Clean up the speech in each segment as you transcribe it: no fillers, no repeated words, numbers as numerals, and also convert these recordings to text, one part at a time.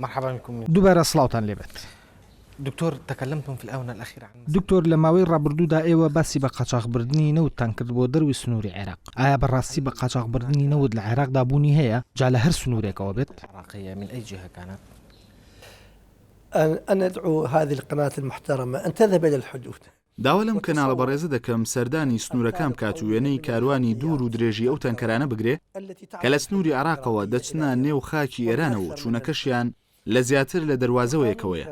مرحبا بكم دووبارە سڵاوتان لێبێت. دكتور، تكلمتم في الآونة الأخيرة عن دکتۆر لە ماوەی ڕابردوودا ئێوە باسی بە قاچاغبردنی نەوتتان کرد بۆ دەروی سنووری عێراق. ئایا بەڕاستی بە قاچاغبردنی نەوت لە عێراقدا بوونی هەیە جا لە هەر سنوورێکەوە بێت؟ عراقية من أي جهة كانت؟ أنا أدعو هذه القناة المحترمة أن تذهب إلى الحدود. داوا لەم کەناڵە بەڕێزە دەکەم سەردانی سنوورەکان بکات و وێنەی کاروانی دوور و درێژی ئەو تەنکەرانە بگرێ کە لە سنووری عێراقەوە دەچنە نێو خاکی ئێرانەوە چوونەکەشیان لە زیاتر لە دەواازەوەیەکەوەیە.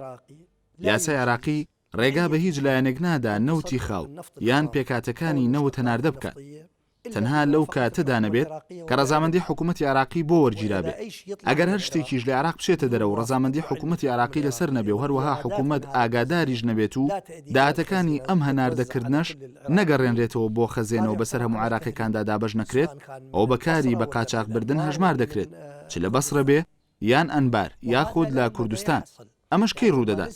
یاسای عێراقی ڕێگا بە هیچ لایەنێک نادا نەوتی خاو یان پێکاتەکانی نەوت هەناردە بکات. تەنها لەو کاتەدا نەبێت کە ڕەزامەندی حکوومەتی عێراقی بۆ وەرگیرا بێت. ئەگەر هەر شتێکیش لە عێراق بچێتە دەرەوە ڕەزامەندی حکوومەتی عێراقی لەسەر نەبێ و هەروەها حکوومەت ئاگاداریش نەبێت و داهاتەکانی ئەم هەناردەکردنەش نەگەڕێنرێتەوە بۆ خەزێنەوە بەسەر هەموو عێراقیەکاندا دابەش نەکرێت، ئەو بەکاری بە قاچاغبردن هەژمار دەکرێت، چ لە بەسڕە بێ یان ئەنبار یاخود لە کوردستان. ئەمەش کەی ڕوودەدات؟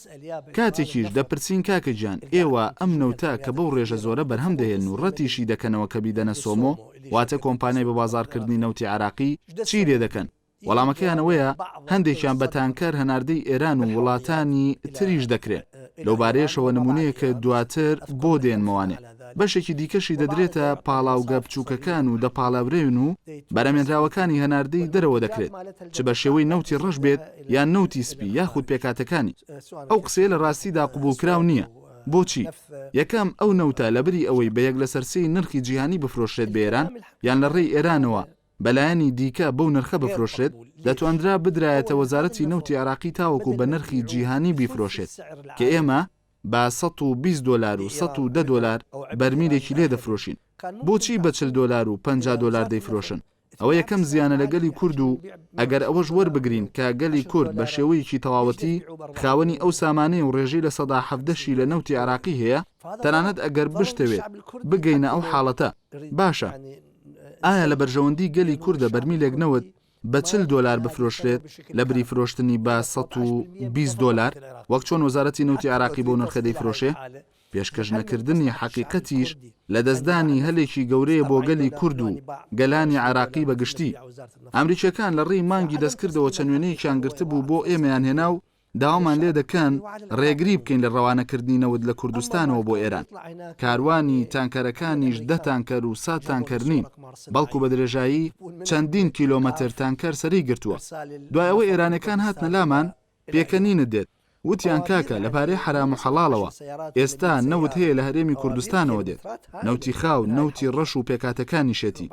کاتێکیش دەپرسین کاکە گیان ئێوە ئەم نەوتە کە بەو ڕێژە زۆرە بەرهەم دەهێن و ڕەتیشی دەکەنەوە کە بیدەنە سۆمۆ واتە کۆمپانیای بە بازارکردنی نەوتی عێراقی چی لێ دەکەن؟ وەڵامەکەیانەوەیە هەندێکیان بە تانکەر هەناردەی ئێران و وڵاتانی تریش دەکرێت. لەو بارەیەشەوە نمونەیە کە دواتر بۆ دێنمەوانێ. بەشێکی دیکەشی دەدرێتە پاڵاوگە بچووکەکان و دەپاڵاورێن و بەرەمێنراوەکانی هەناردەی دەرەوە دەکرێت، چ بە شێوەی نەوتی ڕەش بێت یان نەوتی سپی یاخود پێکاتەکانی. ئەو قسەیە لە ڕاستیدا قبولکراو نییە. بۆچی؟ یەکەم ئەو نەوتە لەبری ئەوەی بە یەک لە سەرسەی نرخی جیهانی بفرۆشرێت بە ئێران یان لە ڕێی ئێرانەوە بەلایەنی دیکە بەو نرخە بفرۆشرێت دەتوانرا بدرایەتە وەزارەتی نەوتی عێراقی تاوەکو بە نرخی جیهانی بیفرۆشێت کە ئێمە با $120 و $110 بەرمیلێکی لێ دەفرۆشین. بۆچی بە $40 و $50 دەیفرۆشن؟ ئەوە یەکەم زیانە لە گەلی کورد و ئەگەر ئەوەش وەربگرین کە گەلی کورد بە شێوەیەکی تەواوەتی خاوەنی ئەو سامانەی و ڕێژەی لە 17 لە نەوتی عێراقی هەیە، تەنانەت ئەگەر بشتەوێت بگەینە ئەو حاڵەتە باشە. ئایا لە بەرژەوەندی گەلی کووردە بەرمیلێک نەوت بە $40 بفرۆشرێت لە بری فرۆشتنی با $120 وەک چۆن وەزارەتی نەوتی عێراقی بۆ نرخە دەیفرۆشێ؟ پێشکەشنەکردنی حەقیقەتیش لە دەستدانی هەلێکی گەورەیە بۆ گەلی کورد و گەلانی عێراقی بەگشتی. ئەمریکیەکان لە ڕێی مانگی دەستکردەوە چەند وێنەیەکیان گرتبوو بۆ ئێمەیان هێنا و داوامان لێ دەکەن ڕێگری بکەین لە ڕەوانەکردنی نەوت لە کوردستانەوە بۆ ئێران. کاروانی تانکەرەکانیش 10 تانکەر و 100 تانکەر نین، بەڵکو بە درێژایی چەندین کیلۆمەتر تانکەر سەری گرتووە. دوایەوە ئێرانەکان هاتنە لامان پێکەنینت دێت، وتیان کاکە لە پارەی حرام و حەڵاڵەوە ئێستا نەوت هەیە لە هەرێمی کوردستانەوە دێت، نەوتی خاو نەوتی ڕەش و پێکاتەکانی شێتی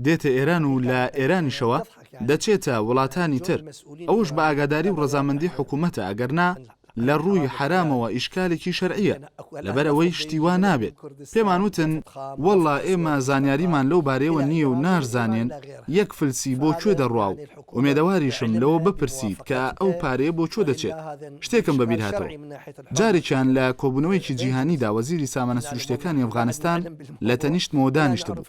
دێتە ئێران و لە ئێرانیشەوە دەچێتە وڵاتانی تر. ئەوش بە ئاگاداری و ڕەزامەندی حکوومەتە، ئەگەرنا لە ڕووی حرامەوە ئیشکالێکی شەرعیە لەبەرەوەی شتیوا نابێت. پێمان وتن وەڵڵا ئێمە زانیاریمان لەو بارەیەوە نییە و نارزانێن یەک فلسی بۆ کوێ دەڕوا و ئومێدەواریشم لەوە بپرسیت کە ئەو پارەیە بۆ چۆ دەچێت. شتێکم بەبیر هاتەوە جارێکیان لە کۆبوونەوەیکی جیهانیدا وەزیری سامانە سروشتەکانی ئەفغانستان لە تەنیشتمەوە دانیشت بوو.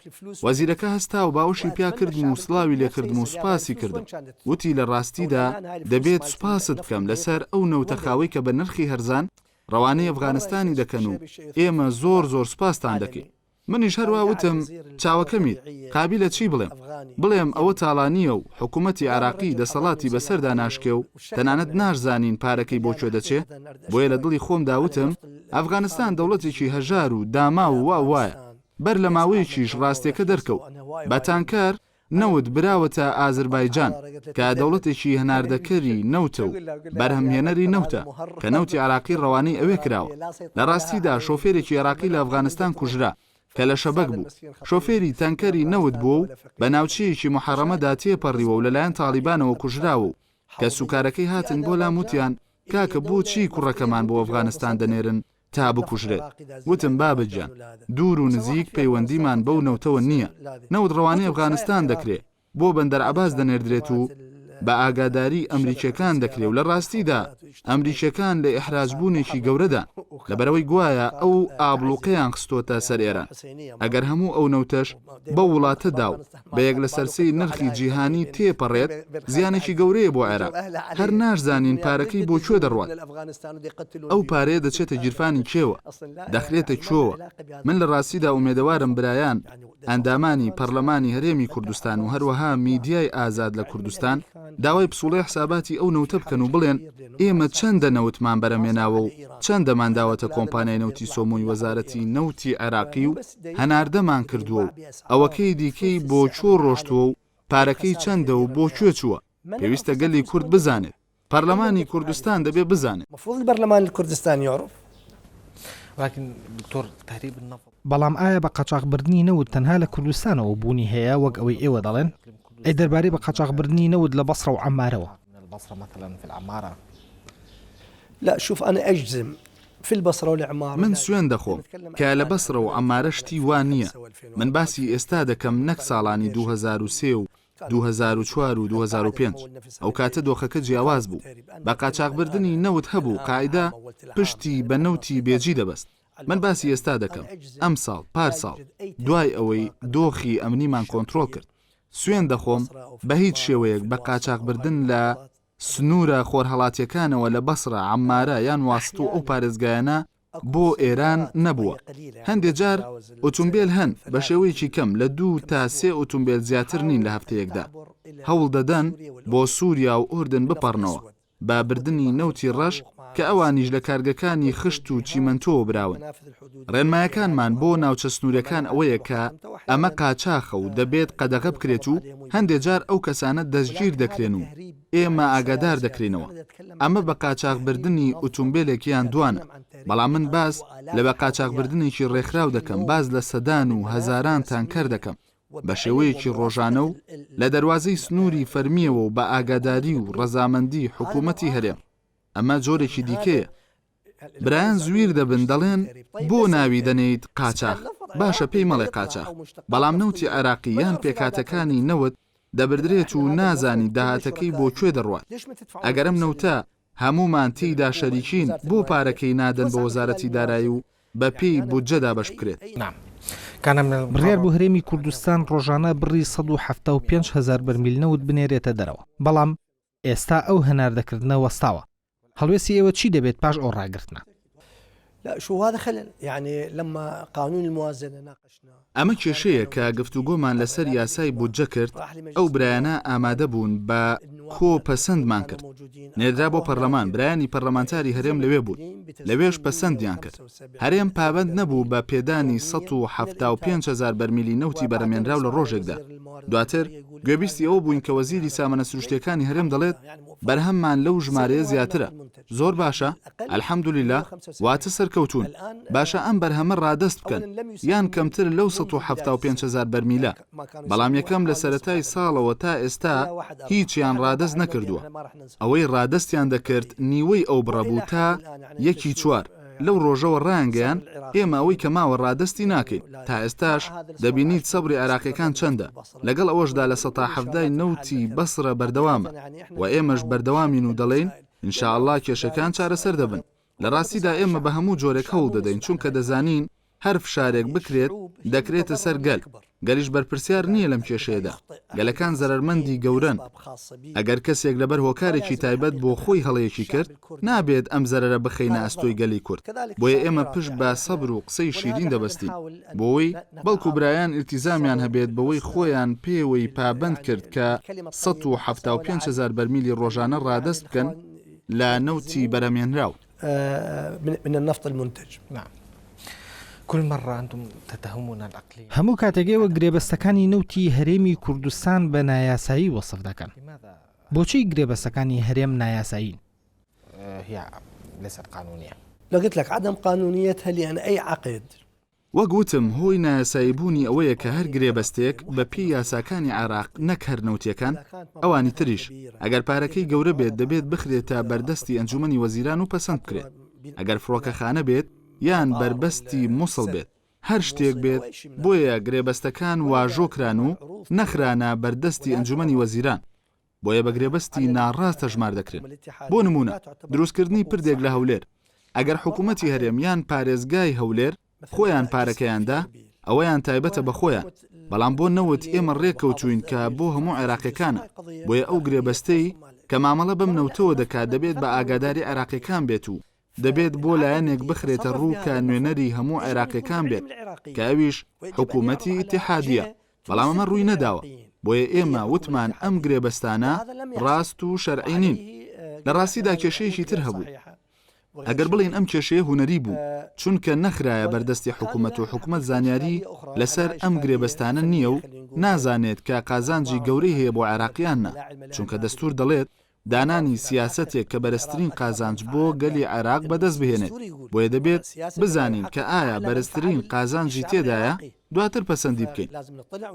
وەزیرەکە هەستا و باوەشی پیا کردم و سڵاوی لێکردم و سوپاسی کردم. وتی لە ڕاستیدا دەبێت سوپاست بکەم لەسەر ئەو نەوتەخاوی کە بە نرخی هەرزان ڕەوانەی ئەفغانستانی دەکەن و ئێمە زۆر سوپاستان دەکەین. منیش هەروە وتم چاوەکەمیت قابلە چی بڵێم ئەوە تاڵانیە و حکوومەتی عێراقی دەسەڵاتی بەسەردا ناشکێ و تەنانەت ناشزانین پارەکەی بۆ کوێ دەچێت. بۆیە لە دڵی خۆم داوتم ئەفغانستان دەوڵەتێکی هەژار و داما و وایە بەر لە ماوەیەکیش ڕاستیەکە دەرکەوت بە تانکەر نەوت براوەتە ئازربایجان کە دەوڵەتێکی هەناردەکەری نەوتە و بەرهەمهێنەری نەوتە کە نەوتی عێراقی ڕەوانەی ئەوێ کراوە. لە ڕاستیدا شۆفێرێکی عێراقی لە ئەفغانستان کوژرا کە لە شەبەک بوو. شۆفێری تانکەری نەوت بوو و بە ناوچەیەکی محەڕەمەدا تێپەڕیوە و لەلایەن تاڵیبانەوە کوژراوە و کە سوکارەکەی هاتن بۆ لاموتیان کاکە بۆچی کوڕەکەمان بۆ ئەفغانستان دەنێرن تا بکوژرێت. وتم بابەجان دوور و نزیک پەیوەندیمان بەو نەوتەوە نییە. نەوت ڕەوانەی ئەفغانستان دەکرێت بۆ بەندەر عەباس دەنێردرێت و بە ئاگاداری ئەمریکیەکان دەکرێت و لە ڕاستیدا ئەمریکیەکان لە ئیحراجبوونێکی گەورەدا لەبەرەوەی گوایە ئەو ئابلوقەیان خستۆتە سەر ئێران. ئەگەر هەموو ئەو نەوتەش بە وڵاتەدا و بە یەک لە سەرسەی نرخی جیهانی تێپەڕێت زیانێکی گەورەیە بۆ عێراق. هەر ناشزانین پارەکەی بۆ کوێ دەڕوات. ئەو پارەیە دەچێتە گیرفانی کێوە دەخرێتە کوێوە. من لە ڕاستیدا ئومێدەوارم برایان ئەندامانی پەرلەمانی هەرێمی کوردستان و هەروەها میدیای ئازاد لە کوردستان داوای پسوڵەی حساباتی ئەو نەوتە بکەن و بڵێن ئێمە چەندە نەوتمان بەرەمێناوە و چەندەمان داوەتە کۆمپانیای نەوتی سۆمۆی وەزارەتی نەوتی عێراقی و هەناردەمان کردووە و ئەوەکەی دیکەی بۆ چۆ ڕۆشتووە و پارەکەی چەندە و بۆ کوێ چووە پێویستە گەلی کورد بزانێت پەرلەمانی کوردستان دەبێ بزانێت مفروض البرلمان الكردستاني يعرف ولكن دكتور تهريب النفط بەڵام ئایا بە قاچاقبردنی نەوت تەنها لە کوردستانەوە بوونی هەیە وەک ئەوەی ئێوە دەڵێن ئەی دەربارەی بە قاچاقبردنی نەوت لە بەسڕە و عەمارەوە من البصرة مثلا في العمارة لا شوف أنا أجزم في البصرة والعمارة من سوێن دەخۆم کە لە بەسڕە و ئەمارە شتی وان نییە من باسی ئێستا دەکەم نەک ساڵانی 2003 و 2004 و 2005 ئەو کاتە دۆخەکە جیاواز بوو بە قاچاقبردنی نەوت هەبوو قاعدە پشتی بە نەوتی بێجی دەبەست من باسی ئێستا دەکەم ئەم ساڵ پارساڵ دوای ئەوەی دۆخی ئەمنیمان کۆنتڕۆل کرد سوێن دەخۆم بە هیچ شێوەیەک بە قاچاقبردن لە سنوورە خۆرهەڵاتیەکانەوە لە بەسڕە عەمارە یان واستو ئەو پارێزگایانە بۆ ئێران نەبووە هەندێک جار ئۆتۆمبیل هەن بە شێوەیەکی کەم لە 2 تا 3 ئۆتۆمبیل زیاتر نین لە هەفتەیەکدا هەوڵ دەدەن بۆ سووریا و ئوردن بپەڕنەوە با بردننی نەوتی ڕەش کە ئەوانیش لە کارگەکانی خشت و چیمەنتۆ براون ڕێنمایەکانمان بۆ ناوچە سنوورەکان ئەوەیە کە ئەمە قاچاخە و دەبێت قەدەغە بکرێت و هەندێک جار ئەو کەسانە دەستگیر دەکرێن و ئێمە ئاگادار دەکرێنەوە ئەمە بە قاچاقبردنی ئۆتۆمبیلێکیان دوانە بەڵام من باس لە بە قاچاقبردنێکی ڕێکخراو دەکەم باز لە سەدان و هەزاران تانکەر دەکەم بە شێوەیەکی ڕۆژانە و لە دەواازەی سنووری فەرمیەوە و بە ئاگاداری و ڕەزامەندی حکوومەتی هەرێم ئەمە جۆرێکی دیکەیە برایان زویر دەبن دەڵێن بۆ ناوی دەنێیت قاچاق باشە پێی مەڵێ قاچاق بەڵام نەوتی عێراقی یان پێکاتەکانی نەوت دەبدرێت و نازانی داهاتەکەی بۆ کوێ دەڕوات ئەگەرم نەوتە هەمومان تێیدا شەریکین بۆ پارەکەی نادەن بە وەزارەتی دارایی و بە پێی بودجەدا بەش بکرێت نعم كان من بڕیار بۆ هەرێمی کوردستان ڕۆژانە بڕی 175,000 بەرمیل نەوت بنێرێتە دەرەوە بەڵام ئێستا ئەو هەناردەکردنە وەستاوە هەڵوێستی ئێوە چی دەبێت پاش ئەو ڕاگرتنە لا شو هذا خلل يعني لما قانون الموازنة ناقشنا ئەمە کێشەیە کە گفتوگۆمان لەسەر یاسای بودجە کرد ئەو برایانە ئامادە بوون بە کۆپەسەندمان کرد نێردرا بۆ پەرلەمان برایانی پەرلەمانتاری هەرێم لەوێ بوون لەوێش پەسەندیان کرد هەرێم پابند نەبوو بە پێدانی 175,000 بەرمیلی نەوتی بەرەمێنراو لە ڕۆژێکدا دواتر گوێبیستی ئەوە بووین کە وەزیری سامانە سروشتیەکانی هەرێم دەڵێت بەرهەممان لەو ژمارەیە زیاترە زۆر باشە الحەمدولیلا واتە سەرکەوتون باشە ئەم بەرهەمە ڕادەست بکەن یان کەمتر لەو 175,000 بەرمیلە بەڵام یەکەم لە سەرەتای ساڵەوە تا ئێستا هیچیان ڕادەست نەکردووە ئەوەی ڕادەستیان دەکرد نیوەی ئەو بڕەبوو تا 1/4 لەو ڕۆژەوە ڕانگەیان ئێمە ئەوەی کە ماوە ڕادەستی ناکەین تا ئێستاش دەبینیت سەبری عێراقیەکان چەندە لەگەڵ ئەوەشدا لە 117 نەوتی بەسرە بەردەوامە و ئێمەش بەردەوامین و دەڵێن ئینشاءالله کێشەکان چارەسەر دەبن لە ڕاستیدا ئێمە بە هەموو جۆرێک هەوڵ دەدەین چونکە دەزانین هەر فشارێک بکرێت دەکرێتە سەر گەل گەلیش بەرپرسیار نییە لەم کێشەیەدا گەلەکان زەرمەندی گەورن ئەگەر کەسێک لەبەر هۆکارێکی تایبەت بۆ خۆی هەڵەیەکی کرد نابێت ئەم زەرەرە بخەینە ئەستۆی گەلی کورد بۆیە ئێمە پشت بە سەبر و قسەی شیرین دەبەستین بۆی بەڵکو برایان ئیلتیزامیان هەبێت بەوەی خۆیان پێوەی پابند کرد کە 175,000 بەرمیلی ڕۆژانە ڕادەست بکەن لا نەوتی بەرەمێنراو من النفط المنتج نعم كل مرة أنتم تتهمون الأقليم هەموو کاتێکەوە گرێبەستەکانی نەوتی هەرێمی کوردستان بە نایاسایی وەسف دەکەن بۆچی گرێبەستەکانی هەرێم نایاسایین هي ليست قانونية لو قلت لك عدم قانونيتها لأن أي عقد وەگوتم هۆی نایاساییبوونی ئەوەیە کە هەر گرێبەستێک بە پێی یاساکانی عێراق نەک هەر نەوتیەکان ئەوانی تریش ئەگەر پارەکەی گەورە بێت دەبێت بخرێتە بەردەستی ئەنجومەنی وەزیران و پەسەند بکرێت ئەگەر فڕۆکەخانە بێت یان بربەستی مووسڵ بێت هەر شتێک بێت بۆیە گرێبەستەکان واژۆکران و نەخرانە بەردەستی ئەنجومەنی وەزیران بۆیە بە گرێبەستی ناڕاستە ژمار دەکرێن بۆ نمونە دروستکردنی پردێک لە هەولێر ئەگەر حکوومەتی هەرێم یان پارێزگای هەولێر خۆیان پارەکەیاندا ئەوەیان تایبەتە بە خۆیان بەڵام بۆ نەوت ئێمە ڕێککەوتوین کە بۆ هەموو عێراقیەکانە بۆیە ئەو گرێبەستەی کە مامەڵە بەم نەوتەوە دەکات دەبێت بە ئاگاداری عێراقیەکان بێت و دەبێت بۆ لایەنێک بخرێتە ڕوو کە نوێنەری هەموو عێراقیەکان بێت کە ئەویش حکوومەتی ئیتیحادیە بەڵام ئەمە ڕووی نەداوە بۆیە ئێمە وتمان ئەم گرێبەستانە ڕاست و شەرعی نین. لە ڕاستیدا کێشەیەکی تر هەبوو. ئەگەر بڵین ئەم کێشەیە هوەری بوو چونکە نەخرایە بەردەستی حکوومەت و حکوومەت زانیاری لەسەر ئەم گرێبەستانە نییە و نازانێت کە قازانجی گەورەی هەیە بۆ عێراقیاننا، چونکە دەستور دەڵێت دانانی سیاسەتێک کە بەرزترین قازانج بۆ گەلی عێراق بەدەست بهێنێت. بۆیە دەبێت بزانین کە ئایا بەرزترین قازانجی تێدایە دواتر پەسەندی بکەین.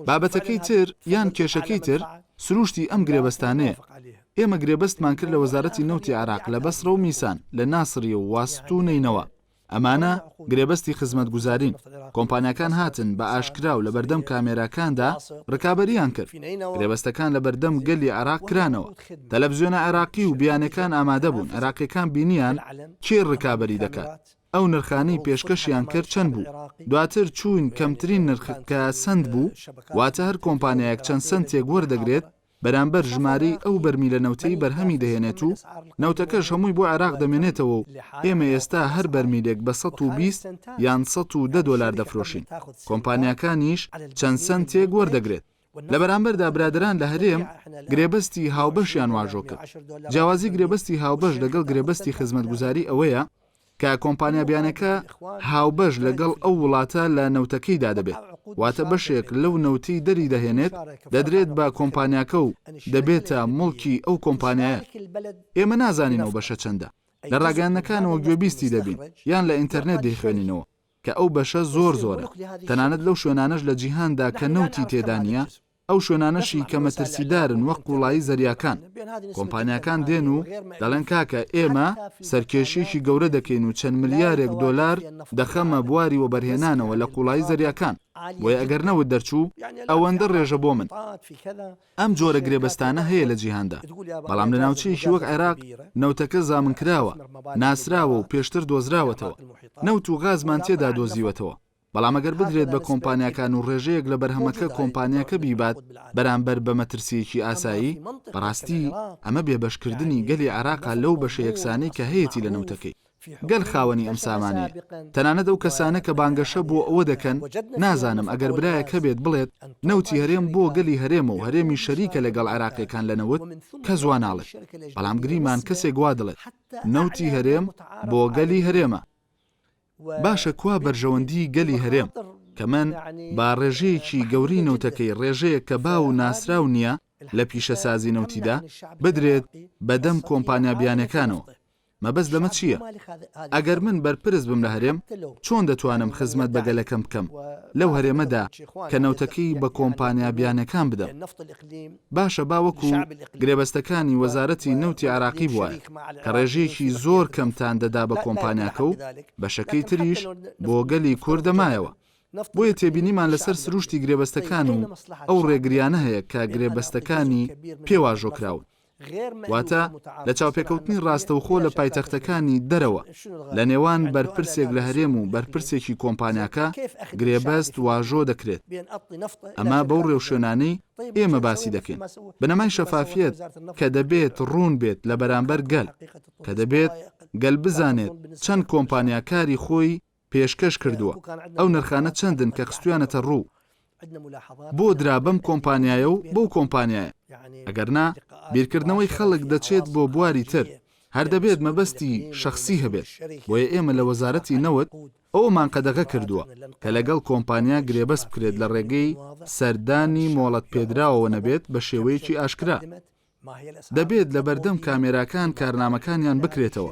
بابەتەکەی تر یان کێشەکەی تر سروشتی ئەم گرێبەستانەیە. ئێمە گرێبەستمان کرد لە وەزارەتی نەوتی عێراق لە بەسرە و میسان لە ناسری و واست و نینەوە. ئەمانە گرێبەستی خزمەتگوزارین. کۆمپانیاکان هاتن بە ئاشکرا و لە بەردەم کامێراکاندا ڕکابەریان کرد. گرێبەستەکان لە بەردەم گەلی عێراق کرانەوە. تەلەڤیزیۆنە عێراقی و بیانەکان ئامادە بوون. عێراقیەکان بینیان کێ ڕکابەری دەکات. ئەو نرخانەی پێشکەشیان کرد چەند بوو. دواتر چوون کەمترین نرخ کە سند بوو، واتە هەر کۆمپانیایەک چەند سنتێک وەردەگرێت بەرامبەر ژماری ئەو بەرمیلە نەوتەی بەرهەمی دەهێنێت و نەوتەکەش هەمووی بۆ عێراق دەمێنێتەوە و ئێمە ئێستا هەر بەرمیلێک بە 120 یان 110 دۆلار دەفرۆشین. کۆمپانیاکانیش چەند سنتێک وەردەگرێت. لە بەرامبەردا برادران لە هەرێم گرێبەستی هاوبەشیان واژۆ کرد. جیاوازی گرێبەستی هاوبەش لەگەڵ گرێبەستی خزمەتگوزاری ئەوەیە کە کۆمپانیا بیانەکە هاوبەش لەگەڵ ئەو وڵاتە لە نەوتەکەیدا دەبێت. واتە بەشێک لەو نەوتی دەری دەهێنێت دەدرێت بە کۆمپانیاکە و دەبێتە مڵکی ئەو کۆمپانیایە. ئێمە نازانین ئەو بەشە چەندە. لە ڕاگەیاندنەکانەوە گوێبیستی دەبین یان لە ئینتەرنێت دەیخوێنینەوە کە ئەو بەشە زۆر زۆرە. تەنانەت لەو شوێنانەش لە جیهاندا کە نەوتی تێدا نیە، ئەو شوێنانەشی کە مەترسیدارن وەک قوڵایی زەریاکان. کۆمپانیاکان دێن و دەڵێن کاکە ئێمە سەرکێشیشی گەورە دەکەین و چەند ملیارێک دۆلار دەخەمە بواری وەبەرهێنانەوە لە قوڵایی زەریاکان. بۆیە ئەگەر نەوت دەرچوو ئەوەندە ڕێژە بۆ من. ئەم جۆرە گرێبەستانە هەیە لە جیهاندا، بەڵام لە ناوچەیەکی وەک عێراق نەوتەکە زامنکراوە، ناسراوە و پێشتر دۆزراوەتەوە. نەوت و غازمان تێدا دۆزیوەتەوە. بەڵام ئەگەر بدرێت بە کۆمپانیاکان و ڕێژەیەک لە بەرهەمەکە کۆمپانیاکە بیبات بەرامبەر بە مەترسیەکی ئاسایی، بەڕاستی ئەمە بێبەشکردنی گەلی عێراقا لەو بەشە یەکسانەی کە هەیەی لە نەوتەکەی. گەل خاوەنی ئەم سامانەیە. تەنانەت ئەو کەسانە کە بانگەشە بۆ ئەوە دەکەن، نازانم ئەگەر برایەک هەبێت بڵێت نەوتی هەرێم بۆ گەلی هەرێمە و هەرێمی شەریکە لەگەڵ عێراقیەکان لە نەوت کە زواناڵێت. بەڵام گریمان کەسێک وا دڵێت نەوتی هەرێم بۆ گەلی هەرێمە. باشە کوا بەرژەوەندی گەلی هەرێم کە من با ڕێژەیەکی گەوری نەوتەکەی ڕێژەیە کە باو ناسراو نییە لە پیشەسازی نەوتیدا بدرێت بەدەم کۆمپانیا بیانەکانەوە. مەبەست لەمە چییە؟ ئەگەر من بەرپرس بم لە هەرێم چۆن دەتوانم خزمەت بە گەلەکەم بکەم لەو هەرێمەدا کە نەوتەکەی بە کۆمپانیا بیانەکان بدەم؟ باشە باوەکو گرێبەستەکانی وەزارەتی نەوتی عێراقی بووە کە ڕێژەیەکی زۆر کەمتان دەدا بە کۆمپانیاکە و بەشەکەی تریش بۆ گەلی کوردەمایەوە. بۆیە تێبینیمان لەسەر سروشتی گرێبەستەکان و ئەو ڕێگریانە هەیە کە گرێبەستەکانی پێواژۆکراون. واتە لە چاوپێکەوتنی ڕاستەوخۆ لە پایتەختەکانی دەرەوە لە نێوان بەرپرسێک لە هەرێم و بەرپرسێکی کۆمپانیاکە گرێبەست واژۆ دەکرێت. ئەمە بەو ڕێوشێنانەی ئێمە باسی دەکەین. بنەمای شەفافیت کە دەبێت ڕوون بێت لە بەرامبەر گەل، کە دەبێت گەل بزانێت چەند کۆمپانیاکاری خۆی پێشکەش کردووە، ئەو نرخانە چەندن کە خستویانەتە ڕوو، بۆ درا بەم کۆمپانیایە و بەو کۆمپانیایە. ئەگەرنا بیرکردنەوەی خەڵک دەچێت بۆ بواری تر، هەر دەبێت مەبەستی شەخصی هەبێت. بۆیە ئێمە لە وەزارەتی نەوت ئەومان قەدەغە کردووە کە لەگەڵ کۆمپانیا گرێبەست بکرێت لە ڕێگەی سەردانی مۆڵەت پێدراوە نەبێت بە شێوەیەکی ئاشکرا. دەبێت لە بەردەم کامێراکان کارنامەکانیان بکرێتەوە.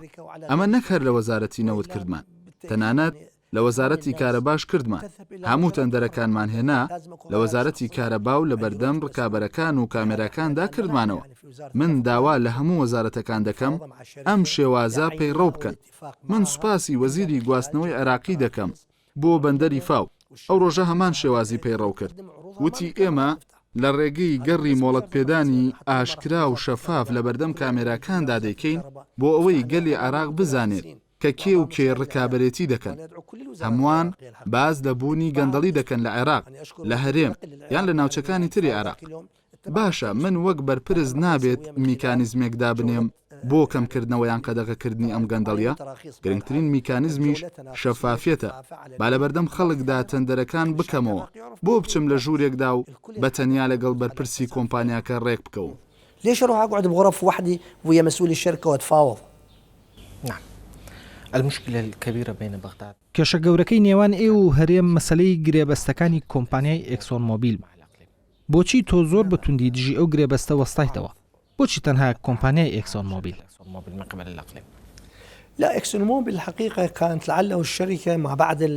ئەمە نەک هەر لە وەزارەتی نەوت کردمان، تەنانەت لە وەزارەتی کارەباش کردمان. هەموو تەندەرەکانمان هێنا لە وەزارەتی کارەبا و لە بەردەم ڕکابەرەکان و کامێراکاندا کردمانەوە. من داوا لە هەموو وەزارەتەکان دەکەم ئەم شێوازە پەیڕەو بکەن. من سوپاسی وەزیری گواستنەوەی عێراقی دەکەم بۆ بەندەری فاو. ئەو ڕۆژە هەمان شێوازی پەیڕەو کرد. وتی ئێمە لە ڕێگەی گەڕی مۆڵەت پێدانی ئاشکرا و شەفاف لە بەردەم کامێراکاندا دەیکەین بۆ ئەوەی گەلی عێراق بزانێت کە کێ و کێ ڕکابەرێتی دەکەن. هەمووان باز لە بوونی گەندەڵی دەکەن لە عێراق، لە هەرێم یان لە ناوچەکانی تری عێراق. باشە من وەک بەرپرس نابێت میکانیزمێک دابنێم بۆ کەمکردنەوەیان قەدەغەکردنی ئەم گەندەڵیە گرنگترین میکانیزمیش شەفافیەتە با لە بەردەم خەڵکدا تەندەرەکان بکەمەوە بۆ بچم لە ژوورێکدا و بەتەنیا لەگەڵ بەرپرسی کۆمپانیاکە ڕێک بکەوم. ليش اروح اقعد بغرف وحدي ويا مسؤول الشركه واتفاوض؟ نعم المشكلة الكبيرة بين بغداد کێشە گەورەکەی نێوان ئێوە و هەرێم مەسلەی گرێبەستەکانی کۆمپانیای ئێکسۆن مۆبیل. بۆچی تۆ زۆر بە توندی دژی ئەو گرێبەستە وەستایتەوە؟ بۆچی تەنها کۆمپانیای ئێکسۆن مۆبیل؟ من قبل الأقليم. لا اكسون موبيل الحقيقه كانت لعله الشركه ما بعد ال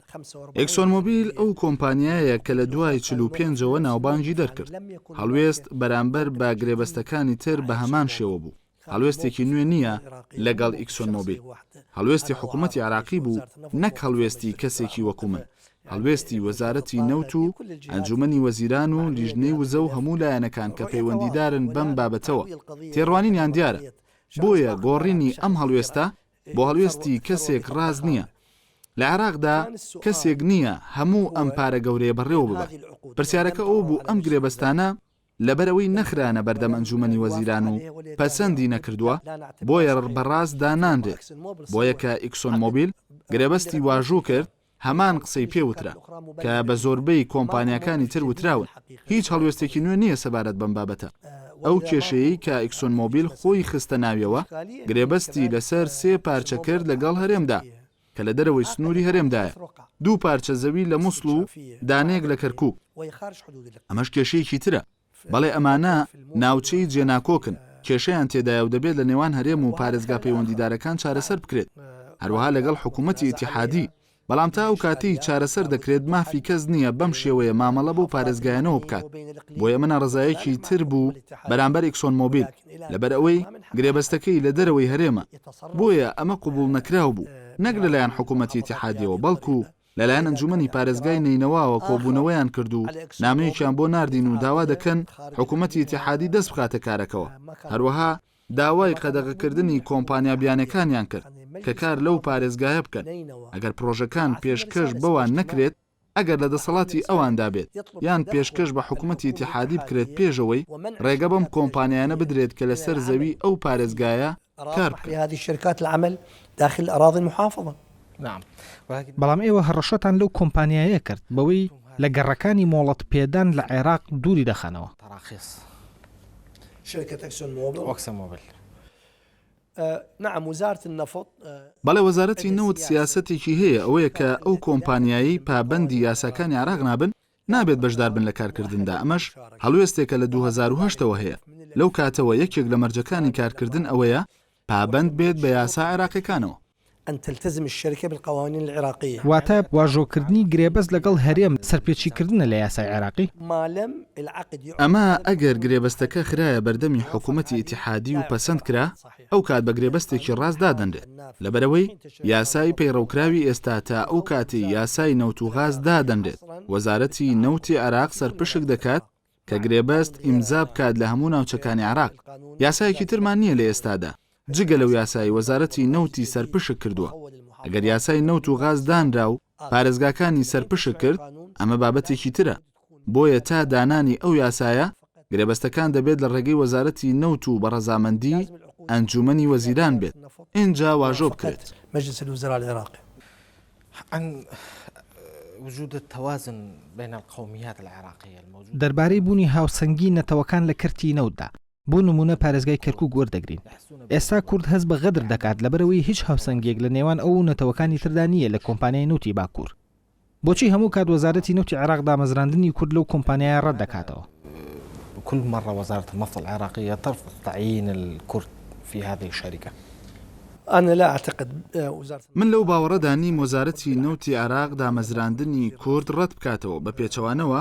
45 ئێکسۆن مۆبیل ئەو کۆمپانیایە کە لە دوای 45ەوە ناوبانگی دەرکرد. هەڵوێست بەرامبەر بە گرێبەستەکانی تر بە هەمان شێوە بوو. هەڵوێستێکی نوێ نییە لەگەڵ ئیکسۆن مۆبیل. هەڵوێستی حکوومەتی عراقی بوو نەک هەڵوێستی کەسێکی وەکو من. هەڵوێستی وەزارەتی نەوت و ئەنجومەنی وەزیران و لیژنەی وزە و هەموو لایەنەکان کە پەیوەندیدارن بەم بابەتەوە تێڕوانینیان دیارە. بۆیە گۆڕینی ئەم هەڵوێستە بۆ هەڵوێستی کەسێک ڕاز نییە. لە عێراقدا کەسێک نییە هەموو ئەم پارە گەورەیە بەڕێوە ببات. پرسیارەکە ئەو بوو ئەم گرێبەستانە لەبەرەوەی نەخرانە بەردەم ئەنجومەنی وەزیران و پەسەندی نەکردووە بۆیە بەڕاست داناندرێت. بۆیە کە ئیکسۆن مۆبیل گرێبەستی واژوو کرد هەمان قسەی پێوترا کە بە زۆربەی کۆمپانیەکانی تر وتراون هیچ هەڵوێستێکی نوێ نییە سەبارەت بەم بابەتە. ئەو کێشەیەی کە ئیکسۆن مۆبیل خۆی خستە ناویەوە گرێبەستی لەسەر 3 پارچە کرد لەگەڵ هەرێمدا کە لە دەرەوەی سنووری هەرێمدایە 2 پارچە زەوی لە مووسڵ و دانێک لە کەرکووک. ئەمەش کێشەیەکی ترە بەڵێ ئەمانە ناوچەی جێناکۆکن کێشەیان تێدایە و دەبێت لە نێوان هەرێم و پارێزگا پەیوەندیدارەکان چارەسەر بکرێت هەروەها لەگەڵ حکوومەتی ئیتیحادی. بەڵام تا ئەو کاتی چارەسەر دەکرێت مافی کەس نییە بەم شێوەیە مامەڵە بۆ پارێزگایانەوە بکات. بۆیە منە ڕزایەکی تر بوو بەرامبەر ئیکسۆن مۆبیل لەبەر ئەوەی گرێبەستەکەی لە دەرەوەی هەرێمە. بۆیە ئەمە قبول نەکراو بوو نەک لەلایەن حکوومەتی ئیتیحادیەوە بەڵکو لەلایەن ئەنجومەنی پارێزگای نینەوەوە کۆبوونەوەیان کرد و نامەیەکیان بۆ ناردین و داوا دەکەن حکوومەتی ئیتیحادی دەست بخاتە کارەکەەوە. هەروەها داوای قەدەغەکردنی کۆمپانیا بیانەکانیان کرد کە کار لەو پارێزگایە بکەن. ئەگەر پرۆژەکان پێشکەش بەوان نەکرێت ئەگەر لە دەسەڵاتی ئەواندا بێت یان پێشکەش بە حکوومەتی ئیتیحادی بکرێت پێشەوەی ڕێگە بەم کۆمپانیانە بدرێت کە لەسەر زەوی ئەو پارێزگایە کار بکەن. هذه الشركات العمل داخل الأراضي المحافظة. نعم بەڵام ئێوە هەڕەشەتان لەو کۆمپانیایە کرد بەوەی لە گەڕەکانی مۆڵەت پێدان لە عێراق دووری دەخەنەوە. تراخيص شركة اكسون موبيل وأكسون موبيل. نعم وزارة النفط بەڵێ وەزارەتی نەوت سیاسەتێکی هەیە ئەوەیە کە ئەو کۆمپانیایی پابەندی یاساکانی عراق نابن نابێت بەشدار بن لە کارکردندا. ئەمەش هەڵوێستێکە لە 2010ەوە هەیە. لەو کاتەوە یەکێک لە مەرجەکانی کارکردن ئەوەیە پابەند بێت بە یاسا عێراقیەکانەوە. أن تلتزم الشركة بالقوانين العراقية. واتە واژۆکردنی گرێبەست لەگەڵ هەرێم سەرپێچیکردنە لە یاسای عێراقی. ما لم العقد ئەمە ئەگەر گرێبەستەکە خرایە بەردەمی حکوومەتی ئیتیحادی و پەسەند کرا ئەو کات بە گرێبەستێکی ڕاستدا دەنرێت. لەبەرەوەی یاسای پەیڕەوکراوی ئێستا تا ئەو کاتی یاسای نەوت و غاز دادەنرێت. وەزارەتی نەوتی عراق سەرپشک دەکات کە گرێبەست ئیمزا بکات لە هەموو ناوچەکانی عراق. یاسایەکی ترمان نییە لە ئێستادا جگە لەو یاسای وەزارەتی نەوتی سەرپشک کردووە. ئەگەر یاسای نەوت و غاز دانرا و پارێزگاکانی سەرپشک کرد ئەمە بابەتێکی ترە. بۆیە تا دانانی ئەو یاسایە گرێبەستەکان دەبێت لە ڕێگەی وەزارەتی نەوت و بەڕەزامەندی ئەنجومەنی وەزیران بێت. ئینجا واژۆ بکرێت. مجلس الوزراء العراقي عن وجود التوازن بين القوميات العراقية الموجودة. دەربارەی بوونی هاوسەنگی نەتەوەکان لە کەرتی نەوتدا بۆ نمونە پارێزگای کەرکووک وەردەگرین. ئێستا کورد هەست بە غەدر دەکات لەبەرەوەی هیچ هاوسەنگێک لە نێوان ئەو نەتەوەکانی تردا نییە لە کۆمپانیای نەوتی باکوور. بۆچی هەموو کات وەزارەتی نەوتی عێراق دامەزراندنی کورد لەو کۆمپانیایە ڕەت دەکاتەوە؟ كل مرة وزارة النفط العراقية ترفض تعيين الكرد في هذه الشركة. أنا لا أعتقد وزارة من لەو باوەڕەدانی وەزارەتی نەوتی عراق دامەزراندنی کورد ڕەت بکاتەوە بە پێچەوانەوە.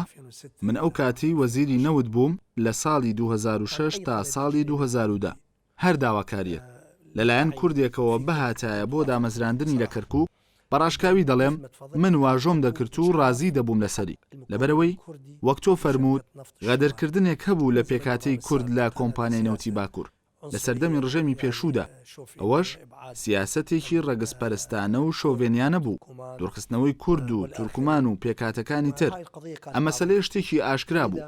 من ئەو کاتی وەزیری نەوت بووم لە ساڵی 2006 تا ساڵی 2010 هەر داواکاریە لەلایەن کوردێکەوە بەهاتایە بۆ دامەزراندنی لە کەرکووک. بەڕاشکاوی دەڵێم من واژۆم دەکرد و ڕازی دەبووم لەسەری لەبەرەوەی وەک تۆ فەرمووت غەدەرکردنێک هەبوو لە پێکاتەی کورد لە کۆمپانیای نەوتی باکوور لە سەردەمی ڕژێمی پێشوودا. ئەوەش سیاسەتێکی ڕەگەزپەرستانە و شۆڤێنیانە بوو دوورخستنەوەی کورد و تورکمان و پێکاتەکانی تر. ئەم مەسەلەیە شتێکی ئاشکرا بوو.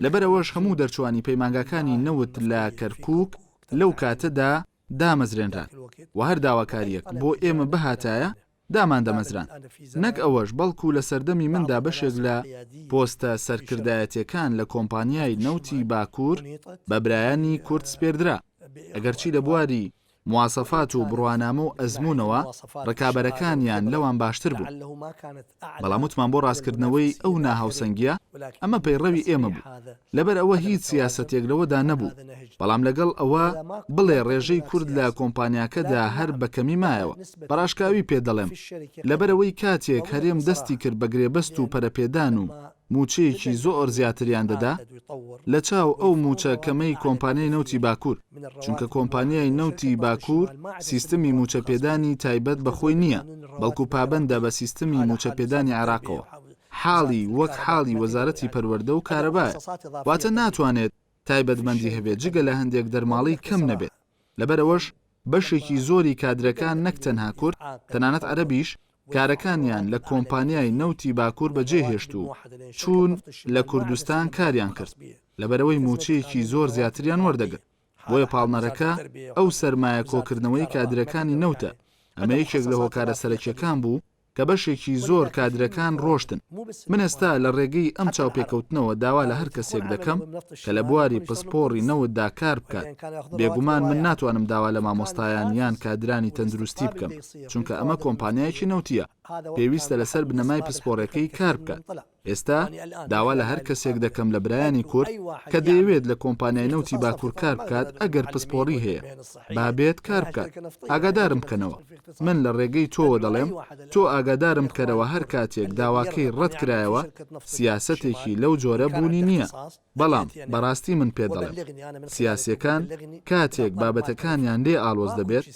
لەبەرەوەش هەموو دەرچوانی پەیمانگاکانی نەوت لە کەرکووک لەو کاتەدا دامەزرێنران و هەر داواکاریەک بۆ ئێمە بەهاتایە دامان دەمەزران نەک ئەوەش بەڵکو لە سەردەمی مندا بەشێک لە پۆستە سەرکردایەتیەکان لە کۆمپانیای نەوتی باکوور بە برایانی کورد سپێردرا ئەگەرچی لە بواری مواسەفات و بڕوانامە و ئەزمونەوە ڕکابەرەکانیان لەوان باشتر بوو بەڵام وتمان بۆ ڕاستکردنەوەی ئەو ناهاوسەنگیە ئەمە پەیڕەوی ئێمە بوو لەبەر ئەوە هیچ سیاسەتێک لەوەدا نەبوو بەڵام لەگەڵ ئەوە بڵێ ڕێژەی کورد لە کۆمپانیاکەدا هەر بەکەمی مایەوە بەڕاشکاوی پێ دەڵێم لەبەرەوەی کاتێک هەرێم دەستی کرد بە گرێبەست و پەرەپێدان و موچەیەکی زۆر زیاتریان دەدا لە چاو ئەو موچە کەمەی کۆمپانیای نەوتی باکوور چونکە کۆمپانیای نەوتی باکوور سیستمی موچەپێدانی تایبەت بەخۆی نییە بەڵکو پابەندە بە سیستمی موچەپێدانی عێراقەوە حاڵی وەک حاڵی وەزارەتی پەروەردە و کارەبایە واتە ناتوانێت تایبەتمەندی هەبێت جگە لە هەندێک دەرماڵی کەم نەبێت لەبەرەوەش بەشێکی زۆری کادرەکان نەک تەنها کورد تەنانەت عەرەبیش کارەکانیان لە کۆمپانیای نەوتی باکوور بەجێهێشت و چوون لە کوردستان کاریان کرد لەبەرەوەی موچەیەکی زۆر زیاتریان وەردەگرت بۆیە پاڵنەرەکە ئەو سەرمایە کۆکردنەوەی کادرەکانی نەوتە ئەمە یەکێک لە هۆکارە سەرەکیەکان بوو کە بەشێکی زۆر کادرەکان ڕۆشتن من ئێستا لە ڕێگەی ئەم چاوپێکەوتنەوە داوا لە هەر کەسێک دەکەم کە لە بواری پسپۆڕی نەوتدا کار بکات بێگومان من ناتوانم داوا لە مامۆستایان یان کادرانی تەندروستی بکەم چونکە ئەمە کۆمپانیایەکی نەوتیە پێویستە لەسەر بنەمای پسپۆڕەکەی کار بکات ئێستا داوا لە هەر کەسێک دەکەم لە برایانی کورد کە دەیەوێت لە کۆمپانیای نەوتی باکوور کار بکات ئەگەر پسپۆڕی هەیە بابێت کار بکات ئاگادارم بکەنەوە من لە ڕێگەی تۆوە دەڵێم تۆ ئاگادارم بکەرەوە هەر کاتێک داواکەی ڕەت کرایەوە سیاسەتێکی لەو جۆرە بوونی نییە بەڵام بەڕاستی من پێ دەڵێم سیاسیەکان کاتێک بابەتەکانیان لێ ئاڵۆز دەبێت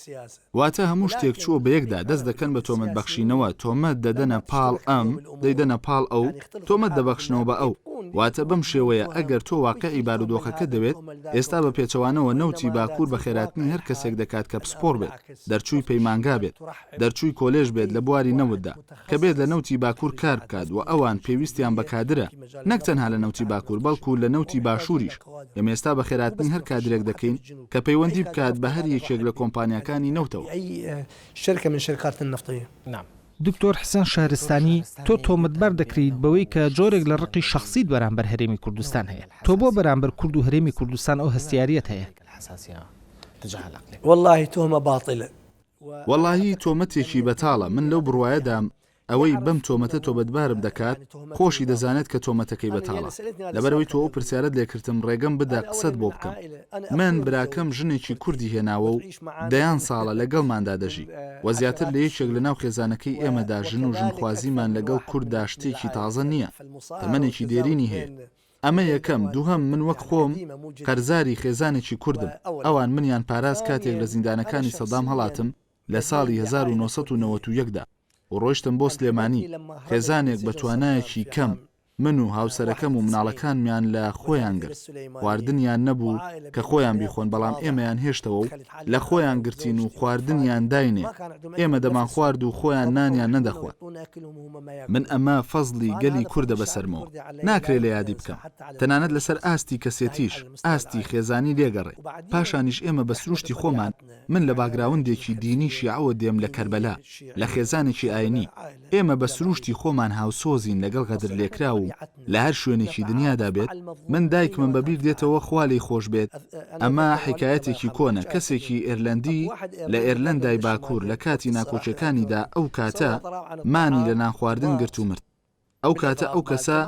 واتە هەموو شتێک چووە بەیەکدا دەست دەکەن بە تۆمەت بەخشینەوە تۆمەت دەدەنە پاڵ ئەم دەیدەنە پاڵ ئەو تۆمەت دەبەخشنەوە بە ئەو واتە بەم شێوەیە ئەگەر تۆ واقعی بارودۆخەکە دەوێت ئێستا بە پێچەوانەوە نەوتی باکوور بە خێراتنی هەر کەسێک دەکات کە پسپۆڕ بێت دەرچووی پەیمانگا بێت دەرچووی کۆلێژ بێت لە بواری نەوتدا کە بێت لە نەوتی باکوور کار بکات و ئەوان پێویستیان بە کادرە نەک تەنها لە نەوتی باکوور بەڵکو لە نەوتی باشووریش ئێمە ئێستا بە خێراتنی هەر کادرێک دەکەین کە پەیوەندی بکات بە هەر یەکێک لە کۆمپانیەکانی نەوتەوە شركة من شركات النفطية نعم دکتۆر حسەن شارستانی تۆ تۆمەتبەر دەکرێت بەوەی کە جۆرێک لە ڕقی شخصیت بەرامبەر هەرێمی کوردستان هەیە تۆ بۆ بەرامبەر کورد و هەرێمی کوردستان ئەو هەستیاریەت هەیە الحساسية تجاه العقل والله تهمة باطلة وەڵاهی تۆمەتێکی بەتاڵە من لەو بڕوایەدام ئەوەی بەم تۆمەتە تۆبەتبارم دەکات خۆشی دەزانێت کە تۆمەتەکەی بەتاڵە لەبەرەوەی تۆ ئەو پرسیارەت لێکردم ڕێگەم بدە قسەت بۆ بکەم من براکەم ژنێکی کوردی هێناوە و دەیان ساڵە لەگەڵماندا دەژی و زیاتر لە یەکێک لە ناو خێزانەکەی ئێمەدا ژن و ژنخوازیمان لەگەڵ کووردا شتێکی تازە نییە تەمەنێکی دێرینی هەیە ئەمە یەکەم دووهەم من وەک خۆم قەرزاری خێزانێکی کوردم ئەوان منیان پاراز کاتێک لە زیندانەکانی سەدام هەڵاتم لە ساڵی 1991دا و ڕۆیشتم بۆ سلێمانی خێزانێک بە توانایەکی کەم من و هاوسەرەکەم و مناڵەکانمیان لە خۆیان گرت خواردنیان نەبوو کە خۆیان بیخۆن بەڵام ئێمەیان هێشتەوە و لە خۆیان گرتین و خواردنیان داینێ ئێمە دەمان خوارد و خۆیان نانیان نەدەخوات من ئەمە فەزلی گەلی کووردە بەسەرمەوە ناکرێت لە یادی بکەم تەنانەت لەسەر ئاستی کەسێتیش ئاستی خێزانی لێگەڕێ پاشانیش ئێمە بە سروشتی خۆمان من لە باگراوندێکی دینی شیعەوە دێم لە کەربەلا لە خێزانێکی ئاینی ئێمە بە سروشتی خۆمان هاوسۆزین لەگەڵ غەدر لێکرا و لە هەر شوێنێکی دنیادا بێت من دایکمم بەبیر دێتەوە خوالی خۆش بێت ئەمە حکایەتێکی کۆنە کەسێکی ئێرلەندی لە ئێرلەندای باکوور لە کاتی ناکۆچەکانیدا ئەو کاتە مانی لە نان خواردن گرت و مرد ئەو کاتە ئەو کەسە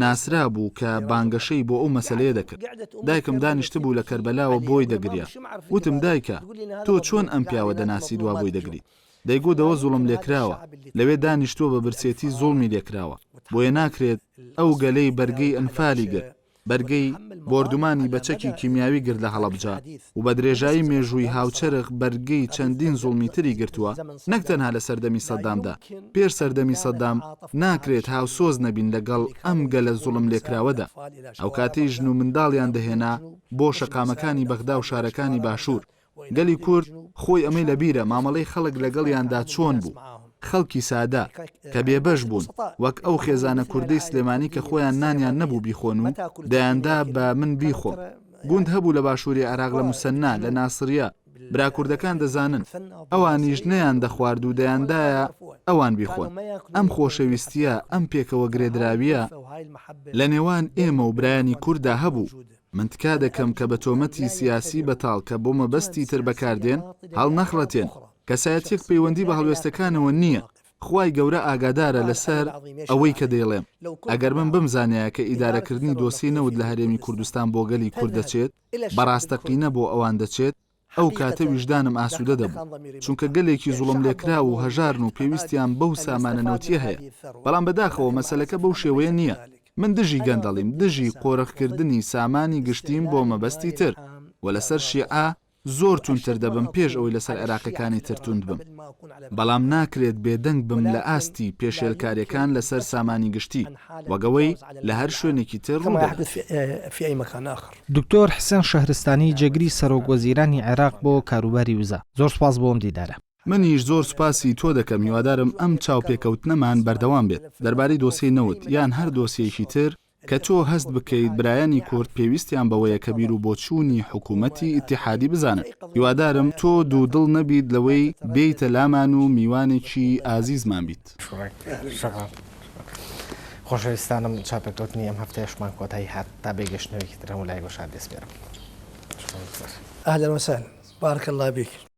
ناسرا بوو کە بانگەشەی بۆ ئەو مەسەلەیە دەکرد دایکم دانیشت بوو لە کەربەلاوە بۆی دەگریا وتم دایکە تۆ چۆن ئەم پیاوە دەناسی دوا بۆی دەگریت دەیگوتەوە زوڵم لێکراوە لەوێ دانیشتووە بە برسێتی زوڵمی لێکراوە بۆیە ناکرێت ئەو گەلەی بەرگەی ئەنفالی گرت بەرگەی بۆردومانی بەچەکی کیمیاوی گرت لە هەڵەبجا و بە درێژایی مێژووی هاوچەرخ بەرگەی چەندین زوڵمی تری گرتووە نەک تەنها لە سەردەمی سەدامدا پێش سەردەمی سەدام ناکرێت هاوسۆز نەبین لەگەڵ ئەم گەلە زوڵم لێکراوەدا ئەو کاتەی ژن و منداڵیان دەهێنا بۆ شەقامەکانی بەغدا و شارەکانی باشوور گەلی کورد خۆی ئەمەی لەبیرە مامەڵەی خەڵک لەگەڵیاندا چۆن بوو خەڵکی سادا کە بێبەش بوون وەک ئەو خێزانە کوردەی سلێمانی کە خۆیان نانیان نەبوو بیخۆن و دەیاندا بە من بیخۆم. گوند هەبوو لە باشووری عێراق لە موسەنا لە ناسریە براکوردەکان دەزانن ئەوانیش نەیان دەخوارد و دەیاندایە ئەوان بیخۆن. ئەم خۆشەویستیە ئەم پێکەوە گرێدراویە لە نێوان ئێمە و برایانی کووردا هەبوو. من تکا دەکەم کە بە تۆمەتی سیاسی بەتاڵ کە بۆ مەبەستی تر بەکاردێن هەڵ نەخڵەتێن. کەسایەتێک پەیوەندی بە هەڵوێستەکانەوە نییە. خوای گەورە ئاگادارە لەسەر ئەوەی کە دەیڵێم. ئەگەر من بمزانەیە کە ئیدارەکردنی دۆسی نەوت لە هەرێمی کوردستان بۆ گەلی کورد دەچێت بەڕاستەقینە بۆ ئەوان دەچێت ئەو کاتە ویژدانم ئاسوودە دەبوو چونکە گەلێکی زوڵم لێکرا و هەژارن و پێویستیان بەو سامانە نەوتیە هەیە. بەڵام بەداخەوە مەسەلەکە بەو شێوەیە نییە. من دژی گەندەڵیم دژی قۆرەخکردنی سامانی گشتیم بۆ مەبەستی تر و لەسەر شیعە زۆر تونتر دەبم پێش ئەوەی لەسەر عێراقیەکانی ترتوند بم. بەڵام ناکرێت بێدەنگ بم لە ئاستی پێشێلکاریەکان لەسەر سامانی گشتی وەگەوەی لە هەر شوێنێکی تر دکتۆر حسێن شەهرستانی جێگری سەرۆکوەزیرانی عێراق بۆ کاروباری وزە. زۆر سپاس بۆم دیدارە. منیش زۆر سوپاسی تۆ دەکەم. هیوادارم ئەم چاوپێکەوتنەمان بەردەوام بێت دەربارەی دۆسیی نەوت یان هەر دۆسیەکی تر کە تۆ هەست بکەیت برایانی کورد پێویستیان بەوەیە کە بیر و بۆچوونی حکوومەتی ئیتیحادی بزانن. هیوادارم تۆ دوودڵ نەبیت لەوەی بیتە لامان و میوانێکی ئازیزمان بیت. خۆشەویستانم چاپێککەوتنی ئەم هەفتەیەشمان کۆتایی هات تا بێگەشتنەوەیکی تر هەموو لای گۆشار دەست بێرم. أهلا وسهلا بارك الله بك.